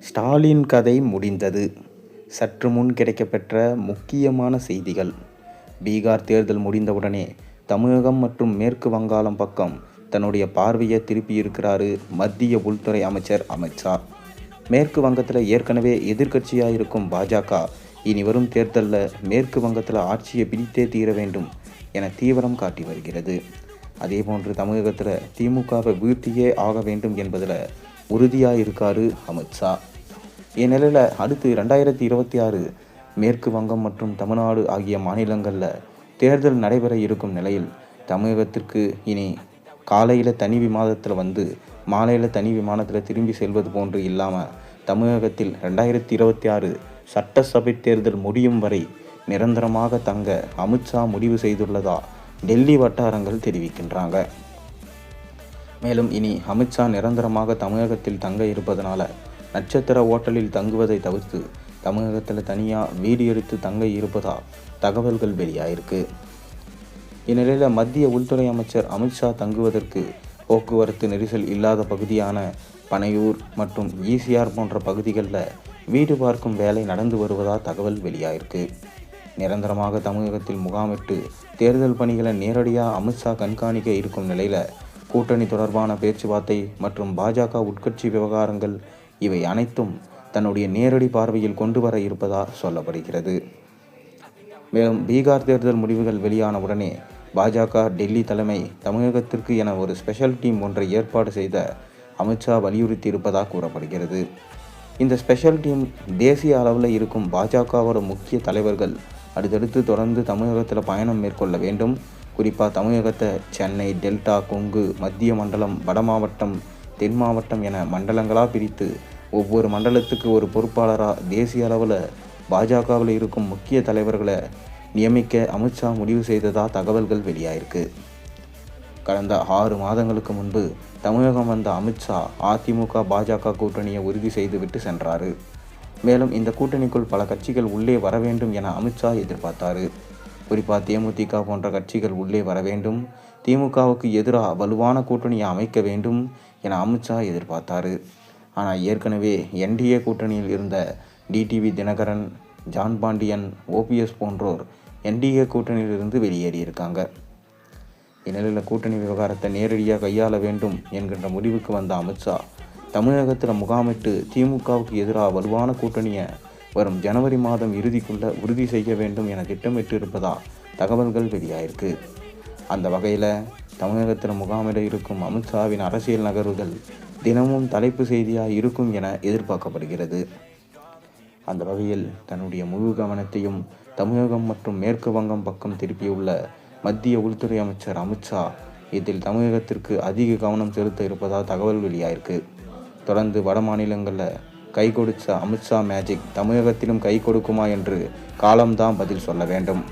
ஸ்டாலின் கதை முடிந்தது. சற்று முன் கிடைக்கப்பெற்ற முக்கியமான செய்திகள். பீகார் தேர்தல் முடிந்தவுடனே தமிழகம் மற்றும் மேற்கு வங்காளம் பக்கம் தன்னுடைய பார்வையை திருப்பியிருக்கிறாரு மத்திய உள்துறை அமைச்சர் அமித்ஷா. மேற்கு வங்கத்தில் ஏற்கனவே எதிர்க்கட்சியாக இருக்கும் பாஜக இனி வரும் தேர்தலில் மேற்கு வங்கத்தில் ஆட்சியை பிடித்தே தீர வேண்டும் என தீவிரம் காட்டி வருகிறது. அதேபோன்று தமிழகத்தில் திமுகவை வீழ்த்தியே ஆக வேண்டும் என்பதில் உறுதியாக இருக்காரு அமித்ஷா. இந்நிலையில் அடுத்து 2026 மேற்கு வங்கம் மற்றும் தமிழ்நாடு ஆகிய மாநிலங்களில் தேர்தல் நடைபெற இருக்கும் நிலையில் தமிழகத்திற்கு இனி காலையில் தனி விமானத்தில் வந்து மாலையில் தனி விமானத்தில் திரும்பி செல்வது போன்று இல்லாமல் தமிழகத்தில் 2026 சட்டசபை தேர்தல் முடியும் வரை நிரந்தரமாக தங்க அமித்ஷா முடிவு செய்துள்ளதா டெல்லி வட்டாரங்கள் தெரிவிக்கின்றாங்க. மேலும் இனி அமித்ஷா நிரந்தரமாக தமிழகத்தில் தங்க இருப்பதனால நட்சத்திர ஓட்டலில் தங்குவதை தவிர்த்து தமிழகத்தில் தனியாக வீடு எடுத்து தங்க இருப்பதா தகவல்கள் வெளியாயிருக்கு. இந்நிலையில் மத்திய உள்துறை அமைச்சர் அமித்ஷா தங்குவதற்கு போக்குவரத்து நெரிசல் இல்லாத பகுதியான பனையூர் மற்றும் ஈசிஆர் போன்ற பகுதிகளில் வீடு பார்க்கும் வேலை நடந்து வருவதா தகவல் வெளியாயிருக்கு. நிரந்தரமாக தமிழகத்தில் முகாமிட்டு தேர்தல் பணிகளை நேரடியாக அமித்ஷா கண்காணிக்க இருக்கும் நிலையில் கூட்டணி தொடர்பான பேச்சுவார்த்தை மற்றும் பாஜக உட்கட்சி விவகாரங்கள் இவை அனைத்தும் தன்னுடைய நேரடி பார்வையில் கொண்டு வர இருப்பதா சொல்லப்படுகிறது. மேலும் பீகார் தேர்தல் முடிவுகள் வெளியான உடனே பாஜக டெல்லி தலைமை தமிழகத்திற்கு என ஒரு ஸ்பெஷல் டீம் ஒன்றை ஏற்பாடு செய்த அமித்ஷா வலியுறுத்தி இருப்பதாக கூறப்படுகிறது. இந்த ஸ்பெஷல் டீம் தேசிய அளவில் இருக்கும் பாஜகவோட முக்கிய தலைவர்கள் அடுத்தடுத்து தொடர்ந்து தமிழகத்தில் பயணம் மேற்கொள்ள வேண்டும். குறிப்பாக தமிழகத்தை சென்னை, டெல்டா, கொங்கு, மத்திய மண்டலம், வட மாவட்டம், தென் மாவட்டம் என மண்டலங்களாக பிரித்து ஒவ்வொரு மண்டலத்துக்கு ஒரு பொறுப்பாளராக தேசிய அளவில் பாஜகவில் இருக்கும் முக்கிய தலைவர்களை நியமிக்க அமித்ஷா முடிவு செய்ததாக தகவல்கள் வெளியாயிருக்கு. கடந்த 6 மாதங்களுக்கு முன்பு தமிழகம் வந்த அமித்ஷா அதிமுக பாஜக கூட்டணியை உறுதி செய்துவிட்டு சென்றார். மேலும் இந்த கூட்டணிக்குள் பல கட்சிகள் உள்ளே வர வேண்டும் என அமித்ஷா எதிர்பார்த்தார். குறிப்பாக தேமுதிக போன்ற கட்சிகள் உள்ளே வர வேண்டும், திமுகவுக்கு எதிராக வலுவான கூட்டணியை அமைக்க வேண்டும் என அமித்ஷா எதிர்பார்த்தார். ஆனால் ஏற்கனவே என்டிஏ கூட்டணியில் இருந்த டிடிவி தினகரன், ஜான் பாண்டியன், ஓபிஎஸ் போன்றோர் என்டிஏ கூட்டணியிலிருந்து வெளியேறியிருக்காங்க. இந்நிலையில் கூட்டணி விவகாரத்தை நேரடியாக கையாள வேண்டும் என்கின்ற முடிவுக்கு வந்த அமித்ஷா தமிழகத்தில் முகாமிட்டு திமுகவுக்கு எதிராக வலுவான கூட்டணியை வரும் ஜனவரி மாதம் இறுதிக்குள்ள உறுதி செய்ய வேண்டும் என திட்டமிட்டு இருப்பதா தகவல்கள் வெளியாயிருக்கு. அந்த வகையில் தமிழகத்தில் முகாமிட இருக்கும் அமித்ஷாவின் அரசியல் நகர்வுகள் தினமும் தலைப்பு செய்தியாக இருக்கும் என எதிர்பார்க்கப்படுகிறது. அந்த வகையில் தன்னுடைய முழு கவனத்தையும் தமிழகம் மற்றும் மேற்கு வங்கம் பக்கம் திருப்பியுள்ள மத்திய உள்துறை அமைச்சர் அமித்ஷா இதில் தமிழகத்திற்கு அதிக கவனம் செலுத்த இருப்பதாக தகவல் வெளியாயிருக்கு. தொடர்ந்து வட மாநிலங்களில் கை கொடுத்த அமித்ஷா மேஜிக் தமிழகத்திலும் கை கொடுக்குமா என்று காலம்தான் பதில் சொல்ல வேண்டும்.